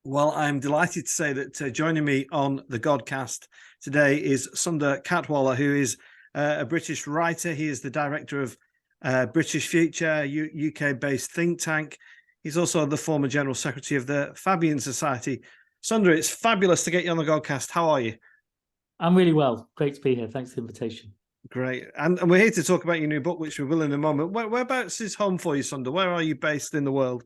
Well, I'm delighted to say that joining me on the Godcast today is Sunder Katwala, who is a British writer. He is the director of British Future, UK-based think tank. He's also the former General Secretary of the Fabian Society. Sunder, it's fabulous to get you on the Godcast. How are you? I'm really well. Great to be here. Thanks for the invitation. Great. And we're here to talk about your new book, which we will in a moment. Whereabouts is home for you, Sunder? Where are you based in the world?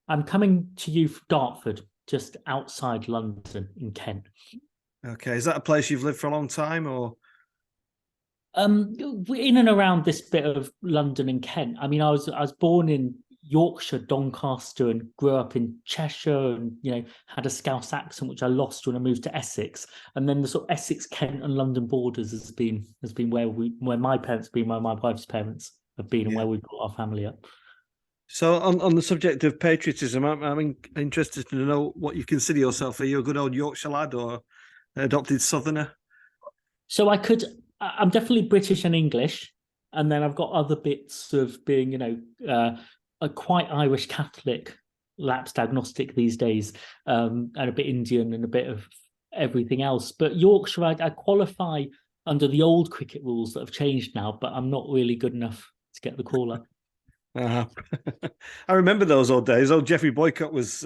I'm coming to you from Dartford, just outside London in Kent. Okay. Is that a place you've lived for a long time, or? In and around this bit of London and Kent. I mean, I was born in Yorkshire, Doncaster, and grew up in Cheshire, and had a Scouse accent which I lost when I moved to Essex. And then the sort of Essex, Kent, and London borders has been where my parents have been, where my wife's parents have been, and where we brought our family up. So on the subject of patriotism, I'm interested to know what you consider yourself. Are you a good old Yorkshire lad or an adopted Southerner? So I'm definitely British and English, and then I've got other bits of being, a quite Irish Catholic, lapsed agnostic these days, and a bit Indian and a bit of everything else. But Yorkshire, I qualify under the old cricket rules that have changed now, but I'm not really good enough to get the call up. I remember those old days. Old Geoffrey Boycott was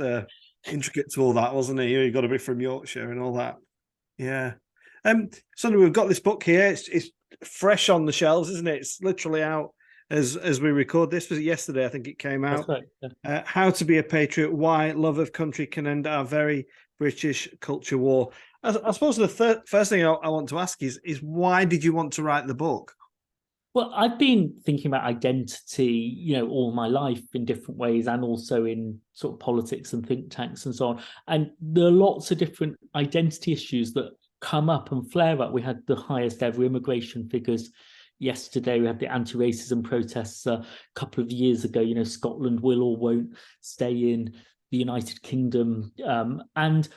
intricate to all that, wasn't he? He got a bit from Yorkshire and all that. Yeah. Sunder, we've got this book here. It's fresh on the shelves, isn't it? It's literally out as we record this. Was it yesterday? I think it came out. That's right. Yeah. How to be a Patriot: Why Love of Country Can End Our Very British Culture War. I suppose the first thing I want to ask is why did you want to write the book? Well, I've been thinking about identity, all my life in different ways, and also in sort of politics and think tanks and so on. And there are lots of different identity issues that come up and flare up. We had the highest ever immigration figures yesterday. We had the anti-racism protests a couple of years ago. Scotland will or won't stay in the United Kingdom. And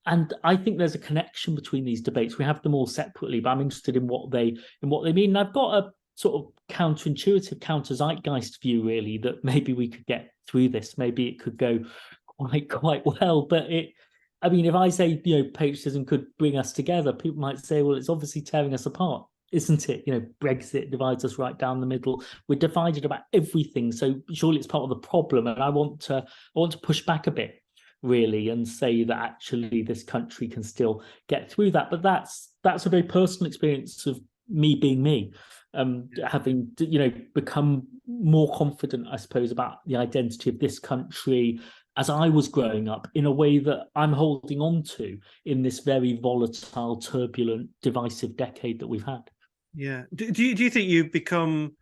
I think there's a connection between these debates. We have them all separately, but I'm interested in what they mean. And I've got a sort of counterintuitive, counter-zeitgeist view, really, that maybe we could get through this. Maybe it could go quite well. But if I say, patriotism could bring us together, people might say, well, it's obviously tearing us apart, isn't it? Brexit divides us right down the middle. We're divided about everything. So surely it's part of the problem. And I want to push back a bit, really, and say that actually this country can still get through that. But that's a very personal experience of me being me. Having become more confident, I suppose, about the identity of this country as I was growing up, in a way that I'm holding on to in this very volatile, turbulent, divisive decade that we've had. Yeah. Do you think you've become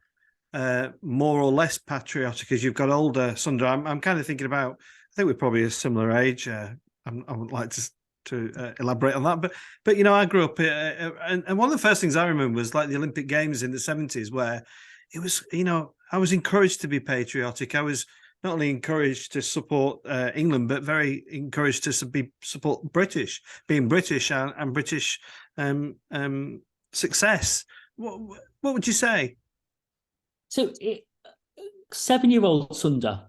more or less patriotic as you've got older, Sunder? I'm kind of thinking about, I think we're probably a similar age. I would like to elaborate on that, but I grew up and one of the first things I remember was like the Olympic Games in the 70s, where it was, I was encouraged to be patriotic. I was not only encouraged to support England, but very encouraged to support being British and British success. What would you say? So 7-year-old Sunder,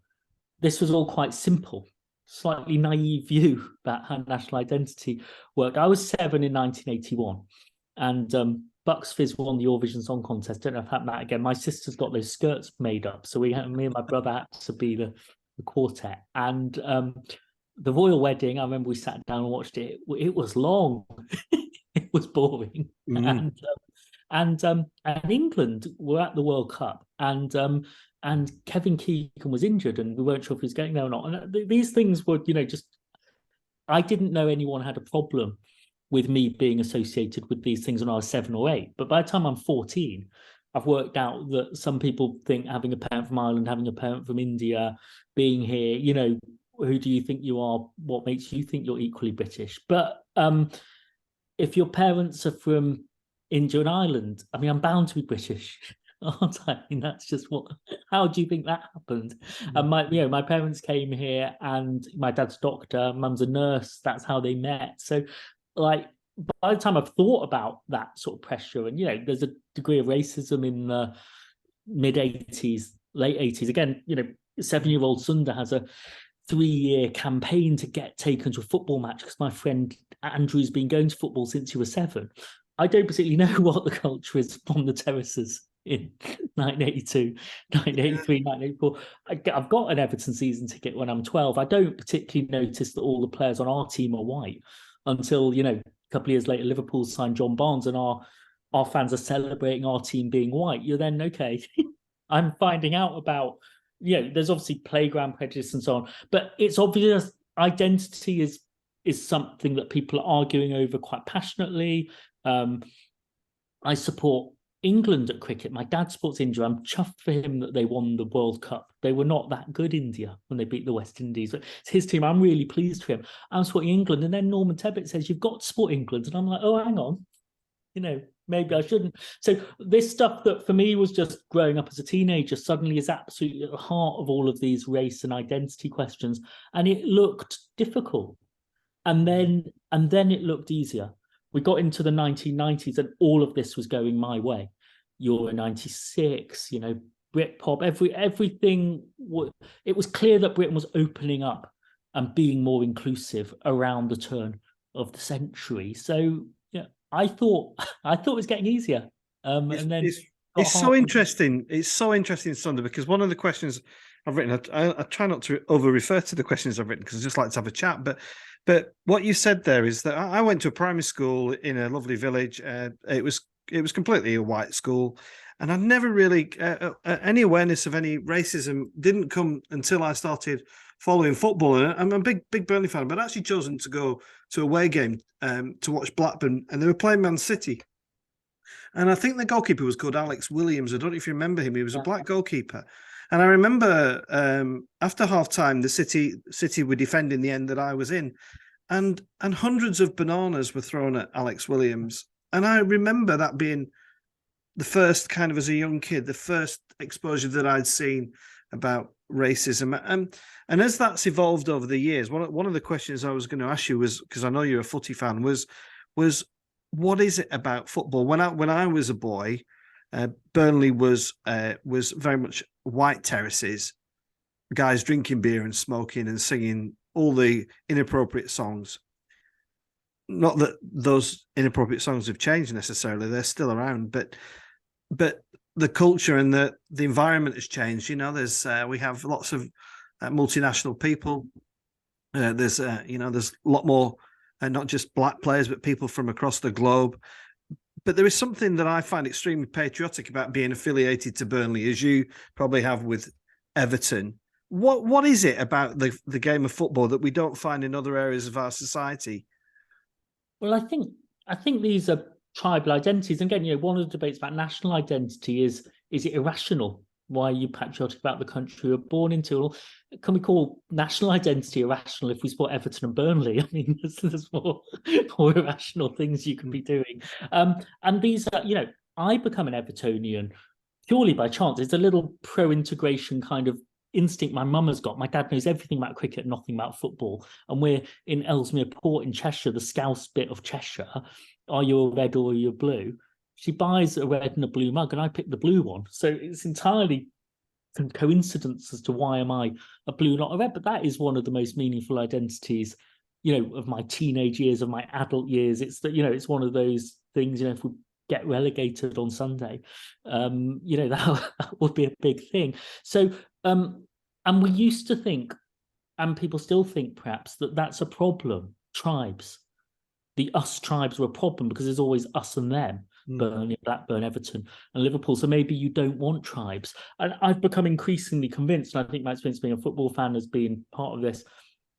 this was all quite simple. Slightly naive view about how national identity worked. I was 7 in 1981, and Bucks Fizz won the Eurovision Song Contest. Don't know if it happened that again. My sister's got those skirts made up, so me and my brother had to be the quartet. And the royal wedding, I remember we sat down and watched it. It was long. It was boring. And England were at the World Cup, and Kevin Keegan was injured, and we weren't sure if he was getting there or not. And these things were, I didn't know anyone had a problem with me being associated with these things when I was 7 or 8. But by the time I'm 14, I've worked out that some people think having a parent from Ireland, having a parent from India, being here, who do you think you are? What makes you think you're equally British? But if your parents are from India and Ireland, I'm bound to be British. Aren't I? That's just how do you think that happened? And my parents came here, and my dad's a doctor, mum's a nurse. That's how they met. So by the time I've thought about that sort of pressure, and there's a degree of racism in the mid 80s, late 80s. Again, 7-year-old Sunder has a 3-year campaign to get taken to a football match because my friend Andrew's been going to football since he was 7. I don't particularly know what the culture is from the terraces in 1982, 1983, 1984. I've got an Everton season ticket when I'm 12. I don't particularly notice that all the players on our team are white until, you know, a couple of years later, Liverpool signed John Barnes and our fans are celebrating our team being white. You're then, okay, I'm finding out about, you know, there's obviously playground prejudice and so on, but it's obvious identity is something that people are arguing over quite passionately. I support England at cricket. My dad supports India. I'm chuffed for him that they won the World Cup. They were not that good, India, when they beat the West Indies. But it's his team. I'm really pleased for him. I'm supporting England. And then Norman Tebbit says, you've got to support England. And I'm like, oh, hang on. You know, maybe I shouldn't. So this stuff that for me was just growing up as a teenager suddenly is absolutely at the heart of all of these race and identity questions. And it looked difficult. And then it looked easier. We got into the 1990s and all of this was going my way. Euro 96, you know, Britpop, everything. It was clear that Britain was opening up and being more inclusive around the turn of the century. So yeah, I thought it was getting easier. And then it's so interesting. It's so interesting, Sunder, because one of the questions I've written, I try not to over refer to the questions I've written because I just like to have a chat. But what you said there is that I went to a primary school in a lovely village. It was completely a white school, and I never really any awareness of any racism didn't come until I started following football. And I'm a big Burnley fan, but I'd actually chosen to go to a away game to watch Blackburn, and they were playing Man City. And I think the goalkeeper was called Alex Williams. I don't know if you remember him. He was a black goalkeeper. And I remember after half-time, the City were defending the end that I was in. And hundreds of bananas were thrown at Alex Williams. And I remember that being the first kind of, as a young kid, the first exposure that I'd seen about racism. And as that's evolved over the years, one of the questions I was going to ask you was, because I know you're a footy fan, was what is it about football? When I was a boy, Burnley was very much white terraces, guys drinking beer and smoking and singing all the inappropriate songs. Not that those inappropriate songs have changed necessarily; they're still around, but the culture and the environment has changed. You know, we have lots of multinational people. There's a lot more, not just black players, but people from across the globe. But there is something that I find extremely patriotic about being affiliated to Burnley, as you probably have with Everton. What is it about the game of football that we don't find in other areas of our society? Well, I think these are tribal identities. And again, you know, one of the debates about national identity is it irrational? Why are you patriotic about the country you're born into? Well, can we call national identity irrational if we support Everton and Burnley? I mean, there's more irrational things you can be doing. And these are, you know, I become an Evertonian purely by chance. It's a little pro-integration kind of instinct my mum has got. My dad knows everything about cricket, nothing about football. And we're in Ellesmere Port in Cheshire, the Scouse bit of Cheshire. Are you a red or are you a blue? She buys a red and a blue mug, and I pick the blue one. So it's entirely coincidence as to why am I a blue, not a red. But that is one of the most meaningful identities, you know, of my teenage years, of my adult years. It's that, you know, it's one of those things, you know, if we get relegated on Sunday, you know, that would be a big thing. So, and we used to think, and people still think perhaps, that that's a problem. Tribes, the us tribes were a problem because there's always us and them. Burnley, Blackburn, Everton, and Liverpool. So maybe you don't want tribes. And I've become increasingly convinced, and I think my experience being a football fan has been part of this,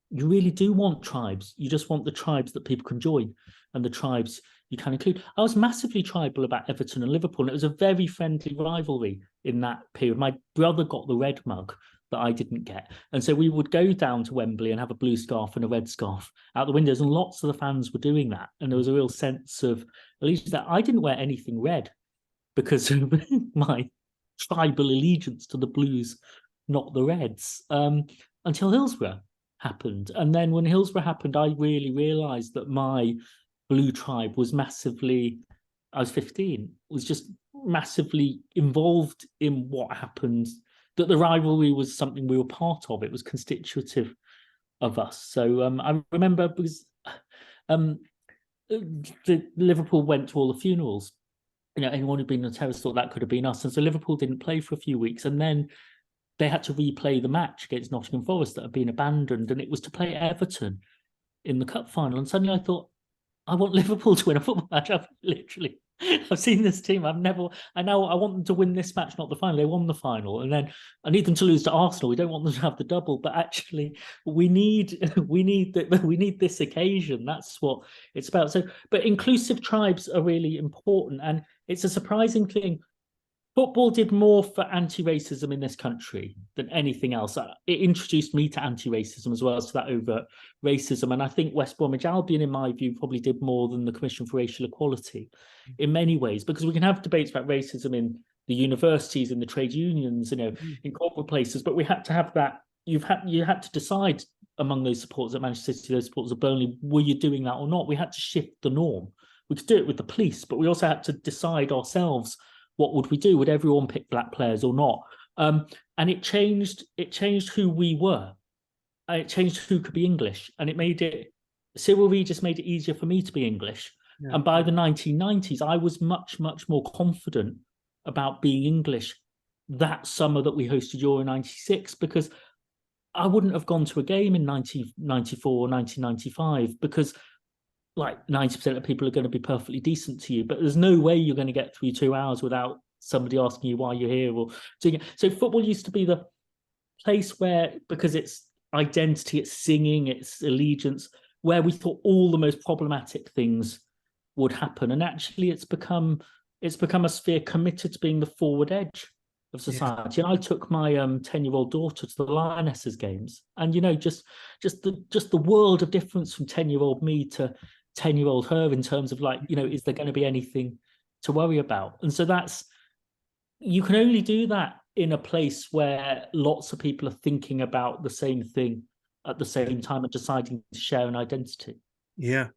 you really do want tribes. You just want the tribes that people can join and the tribes you can include. I was massively tribal about Everton and Liverpool, and it was a very friendly rivalry in that period. My brother got the red mug that I didn't get. And so we would go down to Wembley and have a blue scarf and a red scarf out the windows, and lots of the fans were doing that. And there was a real sense of allegiance that I didn't wear anything red because of my tribal allegiance to the Blues, not the Reds, until Hillsborough happened. And then when Hillsborough happened, I really realised that my blue tribe was massively, I was 15, was just massively involved in what happened, that the rivalry was something we were part of. It was constitutive of us. So I remember because Liverpool went to all the funerals. Anyone who'd been on the terrace thought that could have been us. And so Liverpool didn't play for a few weeks. And then they had to replay the match against Nottingham Forest that had been abandoned. And it was to play Everton in the cup final. And suddenly I thought, I want Liverpool to win a football match. I've seen this team. I want them to win this match, not the final. They won the final. And then I need them to lose to Arsenal. We don't want them to have the double, but actually we need this occasion. That's what it's about. So, but inclusive tribes are really important. And it's a surprising thing. Football did more for anti-racism in this country than anything else. It introduced me to anti-racism as well as to that overt racism. And I think West Bromwich Albion, in my view, probably did more than the Commission for Racial Equality in many ways, because we can have debates about racism in the universities, in the trade unions, in corporate places, but we had to have that. You had to decide among those supporters at Manchester City, those supporters of Burnley, were you doing that or not? We had to shift the norm. We could do it with the police, but we also had to decide ourselves, what would we do? Would everyone pick black players or not? And it changed who we were. It changed who could be English. And Cyril Regis made it easier for me to be English. Yeah. And by the 1990s, I was much, much more confident about being English that summer that we hosted Euro 96, because I wouldn't have gone to a game in 1994 or 1995 because like 90% of people are going to be perfectly decent to you, but there's no way you're going to get through 2 hours without somebody asking you why you're here or doing it. So football used to be the place where, because it's identity, it's singing, it's allegiance, where we thought all the most problematic things would happen. And actually it's become a sphere committed to being the forward edge of society. Yeah. And I took my 10-year-old daughter to the Lionesses games, and just the world of difference from 10-year-old me to 10-year-old her in terms of is there going to be anything to worry about? And so you can only do that in a place where lots of people are thinking about the same thing at the same time and deciding to share an identity. Yeah.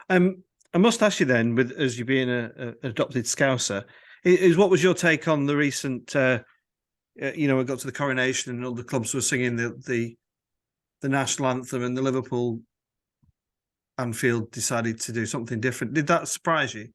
I must ask you then, as you being an adopted Scouser, is what was your take on the recent, we got to the coronation and all the clubs were singing the national anthem, and the Liverpool Anfield decided to do something different. Did that surprise you?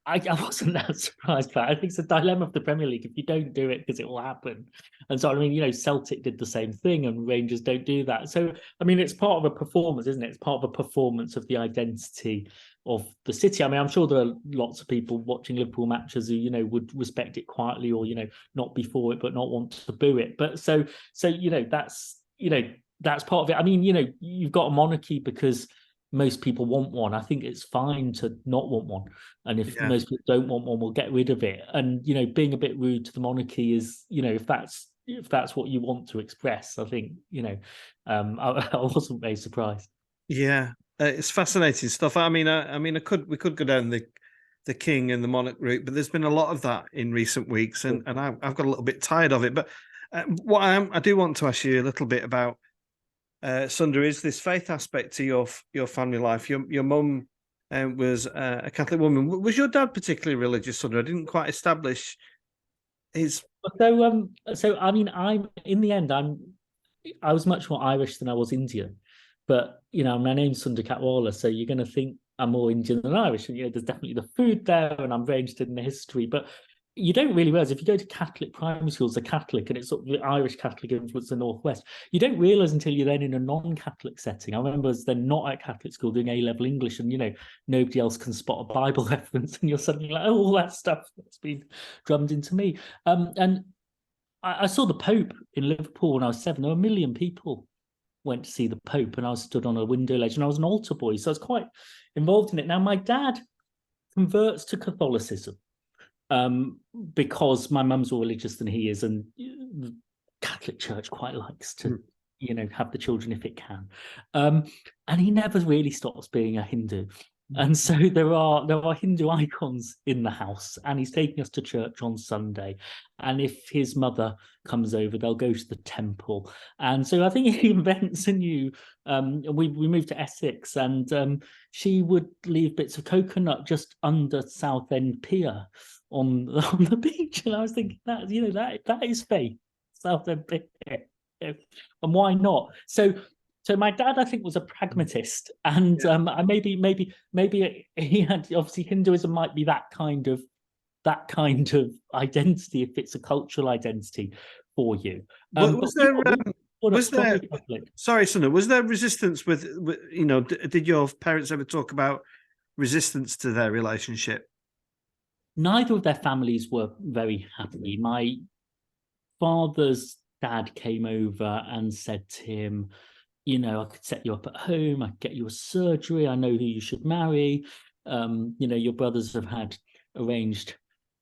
I wasn't that surprised by it. I think it's a dilemma of the Premier League. If you don't do it, because it will happen. And so, Celtic did the same thing and Rangers don't do that. So, it's part of a performance, isn't it? It's part of a performance of the identity of the city. I'm sure there are lots of people watching Liverpool matches who, would respect it quietly or, not be for it, but not want to boo it. But so that's part of it. You've got a monarchy because most people want one. I think it's fine to not want one, and if most people don't want one, we'll get rid of it. And being a bit rude to the monarchy is, if that's what you want to express, I think I wasn't very surprised. Yeah, it's fascinating stuff. We could go down the king and the monarch route, but there's been a lot of that in recent weeks, and I've got a little bit tired of it. But what I do want to ask you a little bit about, Sunder, is this faith aspect to your family life. Your mum was a Catholic woman. Was your dad particularly religious, Sunder? I didn't quite establish his. So I'm in the end, I was much more Irish than I was Indian, but my name's Sunder Katwala, so you're going to think I'm more Indian than Irish, and there's definitely the food there, and I'm very interested in the history, but you don't really realize if you go to Catholic primary schools, they're Catholic, and it's sort of the Irish Catholic influence in the Northwest. You don't realize until you're then in a non-Catholic setting. I remember as then not at Catholic school doing A-level English, and nobody else can spot a Bible reference, and you're suddenly like, oh, all that stuff that's been drummed into me. And I saw the Pope in Liverpool when I was 7. There were 1 million people went to see the Pope, and I was stood on a window ledge, and I was an altar boy, so I was quite involved in it. Now, my dad converts to Catholicism because my mum's more religious than he is, and the Catholic Church quite likes to, have the children if it can. And he never really stops being a Hindu. And so there are Hindu icons in the house, and he's taking us to church on Sunday. And if his mother comes over, they'll go to the temple. And so I think he invents a new. We moved to Essex, and she would leave bits of coconut just under Southend Pier on the beach, and I was thinking that is faith, Southend Pier, and why not? So So my dad, I think, was a pragmatist, and I maybe he had, obviously Hinduism might be that kind of identity if it's a cultural identity for you. Was there? Was there? Catholic. Sorry, Sunder. Was there resistance with did your parents ever talk about resistance to their relationship? Neither of their families were very happy. My father's dad came over and said to him, I could set you up at home, I could get you a surgery, I know who you should marry. Your brothers have had arranged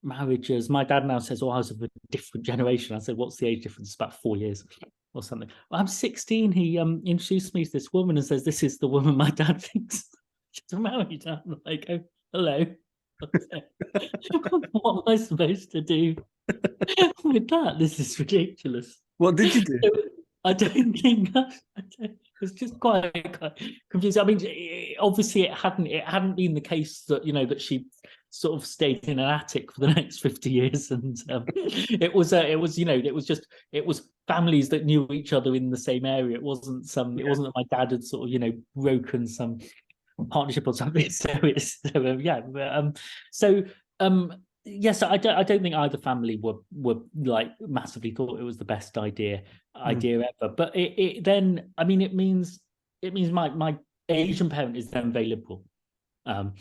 marriages. My dad now says, I was of a different generation. I said, what's the age difference? It's about 4 years or something. Well, I'm 16. He introduced me to this woman and says, this is the woman my dad thinks she's married. I'm like, oh, hello. What am I supposed to do with that? This is ridiculous. What did you do? I don't think it was just quite confusing. I mean, obviously, it hadn't been the case that that she sort of stayed in an attic for the next 50 years, and it was families that knew each other in the same area. It wasn't that my dad had sort of broken some partnership or something. Yes, I don't think either family were like massively thought it was the best idea ever. But it then, I mean, it means my Asian parent is then very liberal. And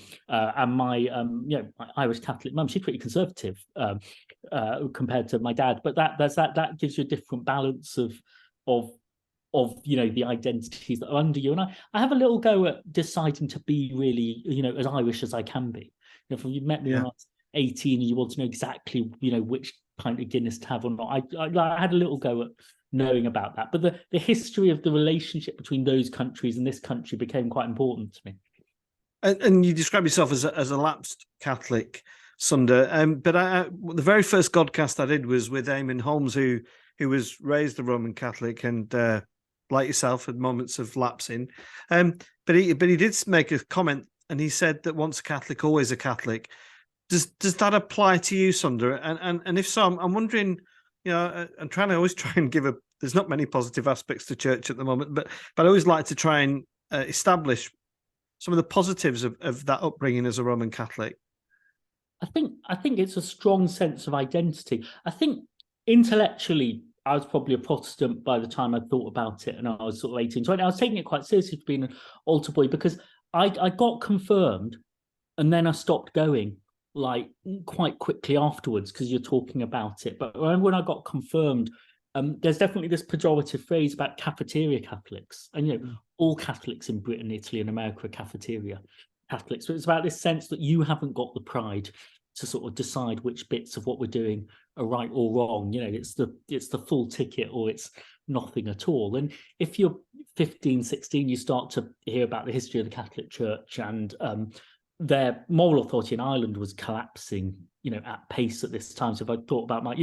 my my Irish Catholic mum, she's pretty conservative compared to my dad. But that gives you a different balance of the identities that are under you. And I have a little go at deciding to be really as Irish as I can be. If you met me when I was 18 and you want to know exactly which pint of Guinness to have or not, I had a little go at knowing about that. But the history of the relationship between those countries and this country became quite important to me. And you describe yourself as a lapsed Catholic, Sunder. But the very first Godcast I did was with Eamon Holmes, who was raised a Roman Catholic and like yourself had moments of lapsing. But he did make a comment, and he said that once a Catholic, always a Catholic. Does that apply to you, Sunder? And if so, I'm wondering. I'm trying to always try and give there's not many positive aspects to church at the moment, but I always like to try and establish some of the positives of that upbringing as a Roman Catholic. I think it's a strong sense of identity. I think intellectually, I was probably a Protestant by the time I thought about it, and I was sort of 18, 20. I was taking it quite seriously for being an altar boy, because I got confirmed and then I stopped going like quite quickly afterwards, because you're talking about it. But when I got confirmed, there's definitely this pejorative phrase about cafeteria Catholics, and all Catholics in Britain, Italy, and America are cafeteria Catholics. So it's about this sense that you haven't got the pride to sort of decide which bits of what we're doing are right or wrong. It's the full ticket or it's nothing at all. And if you're 15, 16, you start to hear about the history of the Catholic Church, and their moral authority in Ireland was collapsing, at pace at this time. So if I thought about my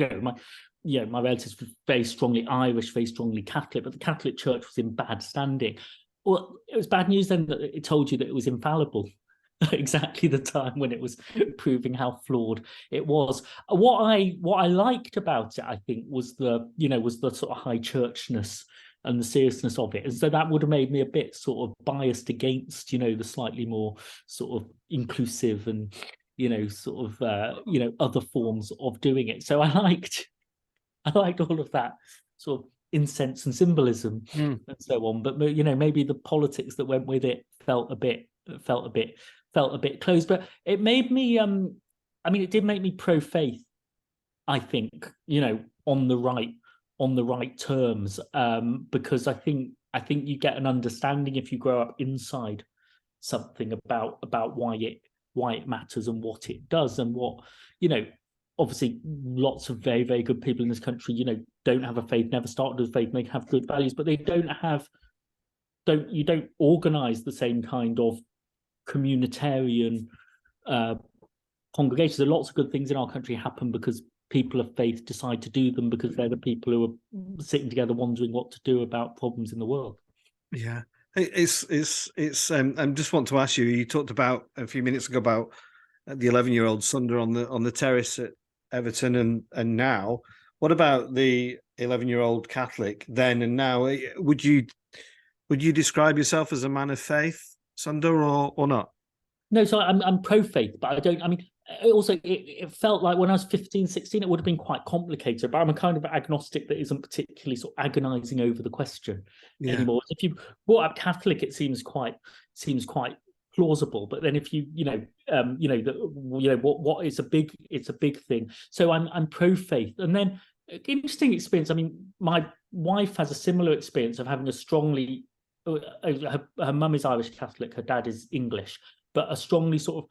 relatives were very strongly Irish, very strongly Catholic, but the Catholic Church was in bad standing. Well, it was bad news then that it told you that it was infallible at exactly the time when it was proving how flawed it was. What I liked about it, I think, was the sort of high churchness and the seriousness of it. And so that would have made me a bit sort of biased against, the slightly more sort of inclusive and, other forms of doing it. So I liked all of that sort of incense and symbolism and so on. But maybe the politics that went with it felt a bit closed. But it made me it did make me pro-faith, I think, on the right terms, because I think you get an understanding if you grow up inside something about why it matters and what it does, and what obviously lots of very, very good people in this country don't have a faith, never started with faith, may have good values, but they don't organize the same kind of communitarian congregations. There are lots of good things in our country happen because people of faith decide to do them, because they're the people who are sitting together wondering what to do about problems in the world. Yeah, it's I just want to ask you. You talked about a few minutes ago about the 11-year-old Sunder on the terrace at Everton, and now. What about the 11-year-old Catholic then and now? Would you would you describe yourself as a man of faith, Sunder, or not? No, so I'm pro-faith, but I don't, I mean, it felt like when I was 15, 16, it would have been quite complicated, but I'm a kind of agnostic that isn't particularly sort of agonizing over the question anymore. If you brought up Catholic, it seems quite plausible, but then if what is it's a big thing. So I'm pro-faith. And then interesting experience. I mean, my wife has a similar experience of having a strongly, her mum is Irish Catholic, her dad is English, but a strongly sort of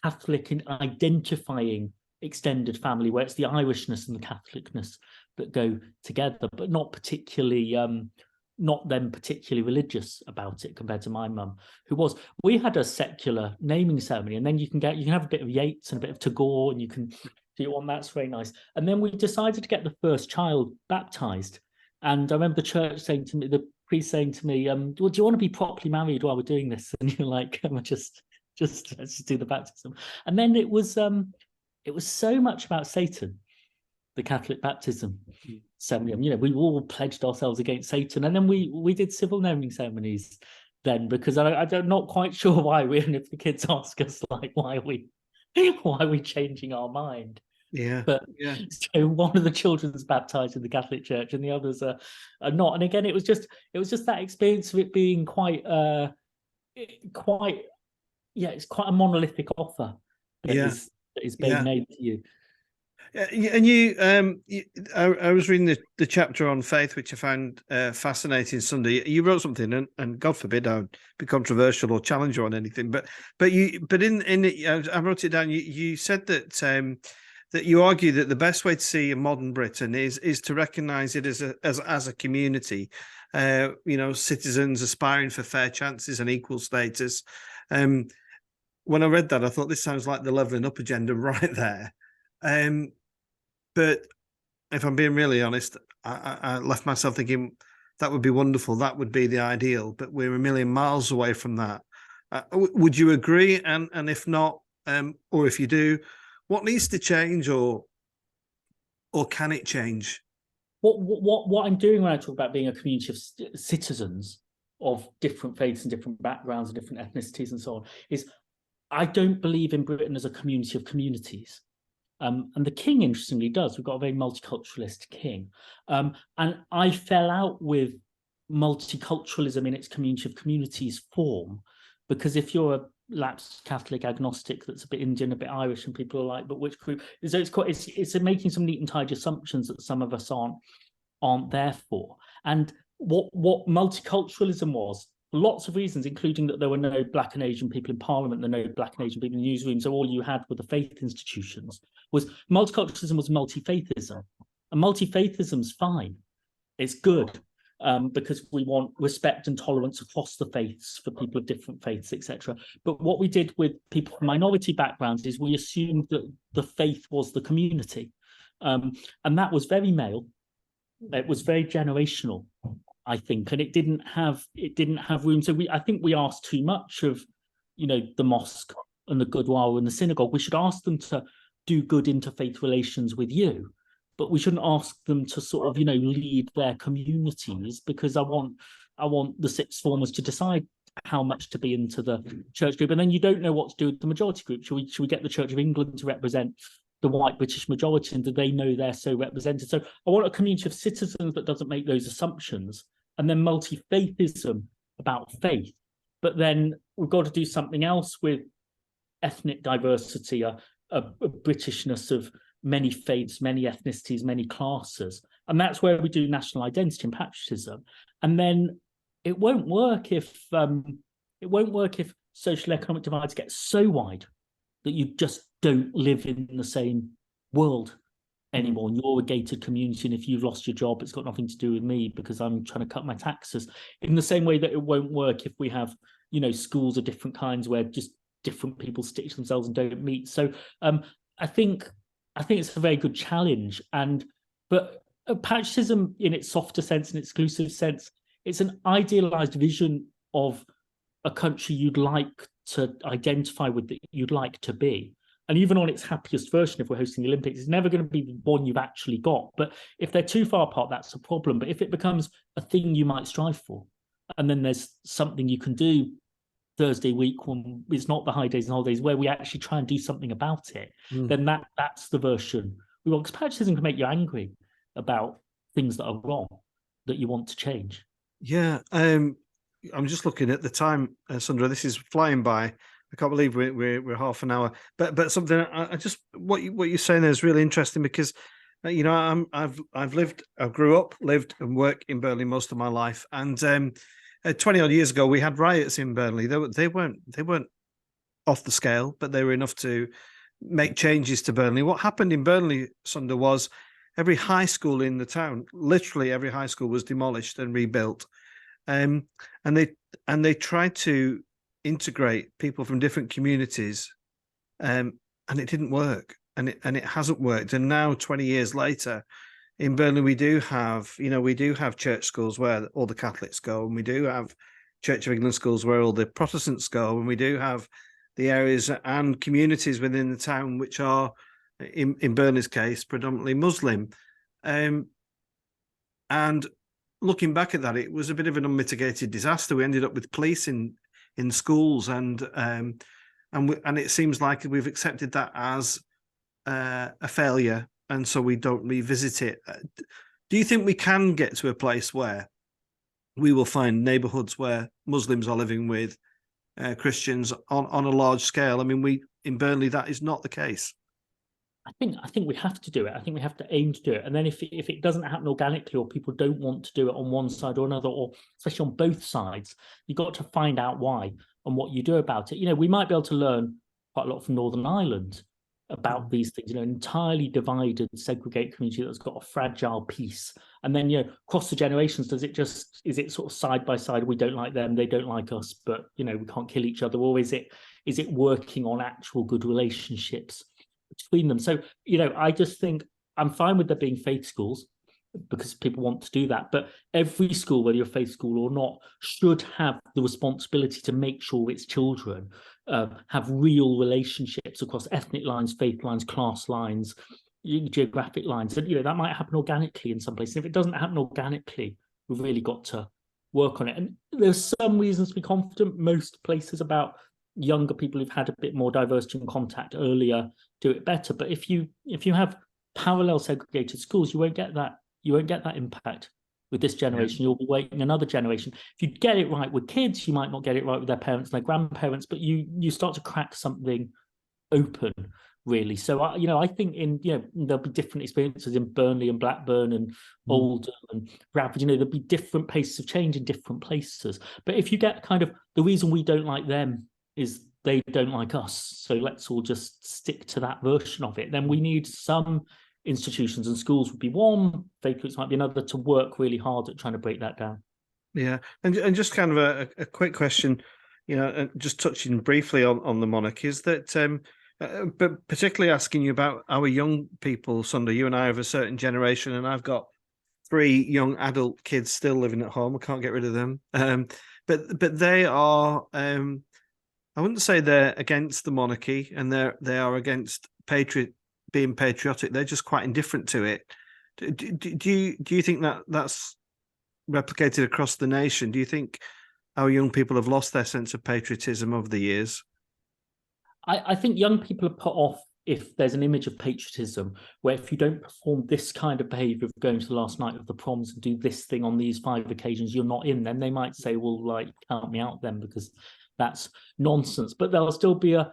Catholic in identifying extended family, where it's the Irishness and the Catholicness that go together, but not particularly religious about it compared to my mum, who was. We had a secular naming ceremony, and then you can have a bit of Yeats and a bit of Tagore, and you can do one. That's very nice. And then we decided to get the first child baptized, and I remember the church saying to me, the priest saying to me, "Well, do you want to be properly married while we're doing this?" And you're like, just let's just do the baptism. And then it was so much about Satan, the Catholic baptism ceremony. We all pledged ourselves against Satan, and then we did civil naming ceremonies then, because I'm not quite sure why and if the kids ask us like why are we changing our mind. But so one of the children's baptized in the Catholic Church and the others are not. And again, it was just that experience of it being it's quite a monolithic offer that is being made to you. And I was reading the chapter on faith, which I found fascinating. Sunday, you wrote something, and God forbid I would be controversial or challenge you on anything, but in it, I wrote it down. You said that that you argue that the best way to see a modern Britain is to recognise it as a community, citizens aspiring for fair chances and equal status. When I read that, I thought this sounds like the levelling up agenda right there. But if I'm being really honest, I left myself thinking that would be wonderful. That would be the ideal, but we're a million miles away from that. Would you agree? And if not, or if you do, what needs to change, or can it change? What I'm doing when I talk about being a community of citizens of different faiths and different backgrounds and different ethnicities and so on is I don't believe in Britain as a community of communities. And the king, interestingly, does. We've got a very multiculturalist king. And I fell out with multiculturalism in its community of communities form, because if you're a lapsed Catholic agnostic that's a bit Indian, a bit Irish, and people are like, but which group? So it's making some neat and tidy assumptions that some of us aren't there for. And what multiculturalism was, lots of reasons, including that there were no Black and Asian people in Parliament, there were no Black and Asian people in newsrooms, so all you had were the faith institutions. Multiculturalism was multi-faithism, and multi-faithism's fine. It's good, because we want respect and tolerance across the faiths for people of different faiths, etc. But what we did with people from minority backgrounds is we assumed that the faith was the community, and that was very male. It was very generational, I think, and it didn't have room. So I think we asked too much of, the mosque and the Gurdwara and the synagogue. We should ask them to do good interfaith relations with you, but we shouldn't ask them to sort of, lead their communities, because I want the sixth formers to decide how much to be into the church group, and then you don't know what to do with the majority group. Should we get the Church of England to represent the white British majority, and do they know they're so represented? So I want a community of citizens that doesn't make those assumptions, and then multi-faithism about faith. But then we've got to do something else with ethnic diversity, a Britishness of many faiths, many ethnicities, many classes. And that's where we do national identity and patriotism. And then it won't work if social economic divides get so wide that you just don't live in the same world anymore, and you're a gated community, and if you've lost your job, it's got nothing to do with me because I'm trying to cut my taxes. In the same way that it won't work if we have, schools of different kinds where just different people stitch themselves and don't meet. So I think it's a very good challenge. But patriotism in its softer sense and exclusive sense, it's an idealized vision of a country you'd like to identify with, that you'd like to be. And even on its happiest version, if we're hosting the Olympics, it's never going to be the one you've actually got. But if they're too far apart, that's a problem. But if it becomes a thing you might strive for, and then there's something you can do Thursday week when it's not the high days and holidays, where we actually try and do something about it, then that's the version we want. Because patriotism can make you angry about things that are wrong that you want to change. Yeah, I'm just looking at the time, Sandra. This is flying by. I can't believe we're half an hour. But something I just what you're saying there is really interesting, because you know I grew up, lived and worked in Burnley most of my life, and 20 odd years ago we had riots in Burnley. They weren't off the scale, but they were enough to make changes to Burnley. What happened in Burnley, Sunder, was every high school in the town, literally every high school, was demolished and rebuilt. And they tried to integrate people from different communities, and it didn't work, and it hasn't worked. And now, 20 years later, in Burnley, we do have church schools where all the Catholics go, and we do have Church of England schools where all the Protestants go, and we do have the areas and communities within the town which are, in Burnley's case, predominantly Muslim. And looking back at that, it was a bit of an unmitigated disaster. We ended up with police in schools, and it seems like we've accepted that as a failure, and so we don't revisit it. Do you think we can get to a place where we will find neighbourhoods where Muslims are living with Christians on a large scale? I mean, in Burnley, that is not the case. I think we have to do it. I think we have to aim to do it. And then if it doesn't happen organically, or people don't want to do it on one side or another, or especially on both sides, you've got to find out why and what you do about it. You know, we might be able to learn quite a lot from Northern Ireland about these things, you know, an entirely divided, segregated community that's got a fragile peace. And then, you know, across the generations, is it sort of side by side? We don't like them, they don't like us, but, you know, we can't kill each other. Or is it working on actual good relationships between them? So, you know, I just think I'm fine with there being faith schools because people want to do that. But every school, whether you're a faith school or not, should have the responsibility to make sure its children have real relationships across ethnic lines, faith lines, class lines, geographic lines. And, you know, that might happen organically in some places. If it doesn't happen organically, we've really got to work on it. And there's some reasons to be confident. Most places about younger people who've had a bit more diversity and contact earlier do it better. But if you have parallel segregated schools, you won't get that impact with this generation. Yeah. You'll be waiting another generation. If you get it right with kids, you might not get it right with their parents and their grandparents, but you start to crack something open, really. So I think there'll be different experiences in Burnley and Blackburn and Oldham and Bradford. You know, there'll be different paces of change in different places. But if you get kind of the reason we don't like them is they don't like us, so let's all just stick to that version of it, then we need some institutions, and schools would be one, faith groups might be another, to work really hard at trying to break that down. Yeah, and just kind of a quick question, you know, just touching briefly on the monarchy, is that but particularly asking you about our young people, Sunder. You and I have a certain generation, and I've got 3 young adult kids still living at home. I can't get rid of them. But they are, I wouldn't say they're against the monarchy, and they are against being patriotic. They're just quite indifferent to it. Do you think that's replicated across the nation? Do you think our young people have lost their sense of patriotism over the years? I think young people are put off if there's an image of patriotism where if you don't perform this kind of behaviour of going to the last night of the proms and do this thing on these 5 occasions, you're not in. Then they might say, well, like, count me out then, because that's nonsense. But there'll still be a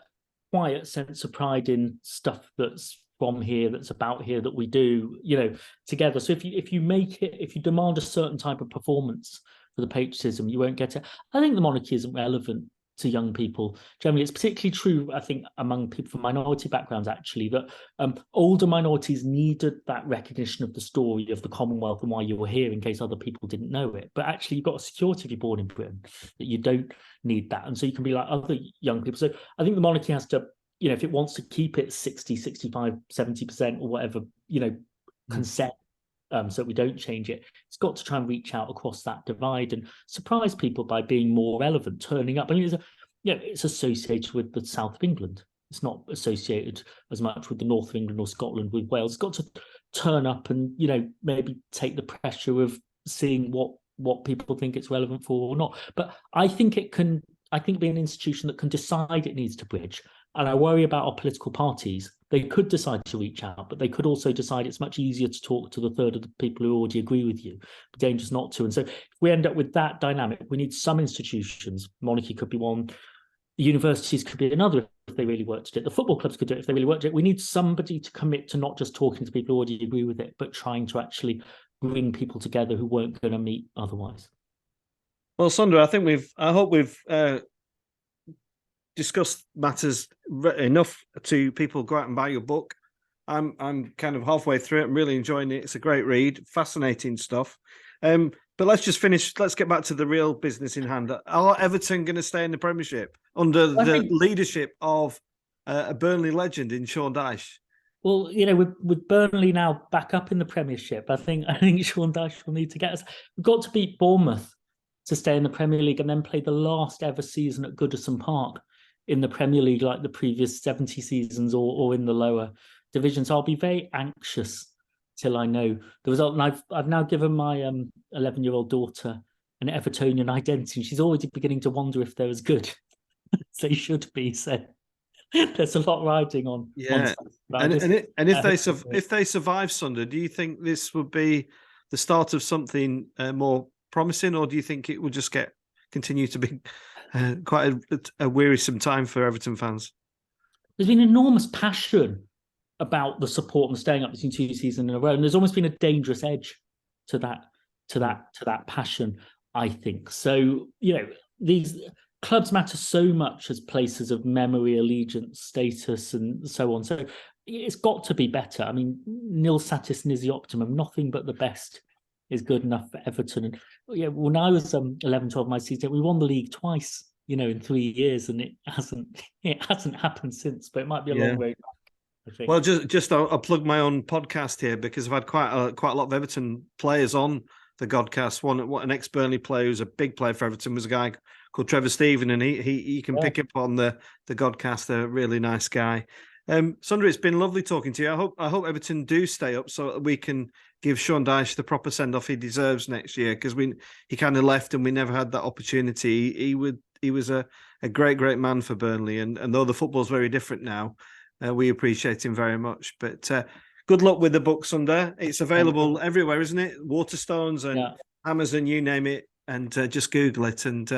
quiet sense of pride in stuff that's from here, that's about here, that we do, you know, together. So if you demand a certain type of performance for the patriotism, you won't get it. I think the monarchy isn't relevant to young people generally. It's particularly true, I think, among people from minority backgrounds, actually, that older minorities needed that recognition of the story of the Commonwealth and why you were here, in case other people didn't know it. But actually, you've got a security if you're born in Britain, that you don't need that. And so you can be like other young people. So I think the monarchy has to, you know, if it wants to keep it 60, 65, 70% or whatever, you know, consent, so we don't change it, it's got to try and reach out across that divide and surprise people by being more relevant, turning up. I mean, it's associated with the south of England. It's not associated as much with the north of England or Scotland, with Wales. It's got to turn up and, you know, maybe take the pressure of seeing what what people think it's relevant for or not. But I think it can. I think be an institution that can decide it needs to bridge. And I worry about our political parties. They could decide to reach out, but they could also decide it's much easier to talk to the third of the people who already agree with you, but dangerous not to. And so if we end up with that dynamic, we need some institutions. Monarchy could be one. The universities could be another if they really worked at it. The football clubs could do it if they really worked at it. We need somebody to commit to not just talking to people who already agree with it, but trying to actually bring people together who weren't going to meet otherwise. Well, Sunder, I hope we've discussed matters enough to people go out and buy your book. I'm kind of halfway through it. I'm really enjoying it. It's a great read, fascinating stuff. But let's just finish. Let's get back to the real business in hand. Are Everton going to stay in the Premiership under the leadership of a Burnley legend in Sean Dyche? Well, you know, with Burnley now back up in the Premiership, I think Sean Dyche will need to get us. We've got to beat Bournemouth to stay in the Premier League and then play the last ever season at Goodison Park in the Premier League, like the previous 70 seasons, or in the lower divisions. I'll be very anxious till I know the result. And I've now given my 11-year-old daughter an Evertonian identity. She's already beginning to wonder if they're as good as they should be. So there's a lot riding on. Yeah, and if they survive Sunder, do you think this would be the start of something more promising, or do you think it will just continue to be quite a wearisome time for Everton fans? There's been enormous passion about the support and staying up between 2 seasons in a row, and there's almost been a dangerous edge to that passion, I think. So, you know, these clubs matter so much as places of memory, allegiance, status, and so on. So it's got to be better. I mean, nil satis nisi optimum, nothing but the best is good enough for Everton. And yeah, when I was 11, 12 my season, we won the league twice, you know, in 3 years, and it hasn't happened since. But it might be a long way back, I think. Well, I'll plug my own podcast here because I've had quite a lot of Everton players on the Godcast. An ex-Burnley player who's a big player for Everton was a guy called Trevor Stephen, and he can pick up on the Godcast. A really nice guy. Sunder, it's been lovely talking to you. I hope Everton do stay up so that we can give Sean Dyche the proper send-off he deserves next year, because he kind of left and we never had that opportunity. He was a great man for Burnley, and though the football's very different now, we appreciate him very much. But good luck with the book, Sunder. It's available everywhere, isn't it? Waterstones and Amazon, you name it, and just Google it. And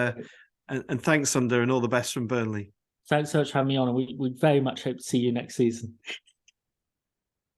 thanks, Sunder, and all the best from Burnley. Thanks so much for having me on, and we very much hope to see you next season.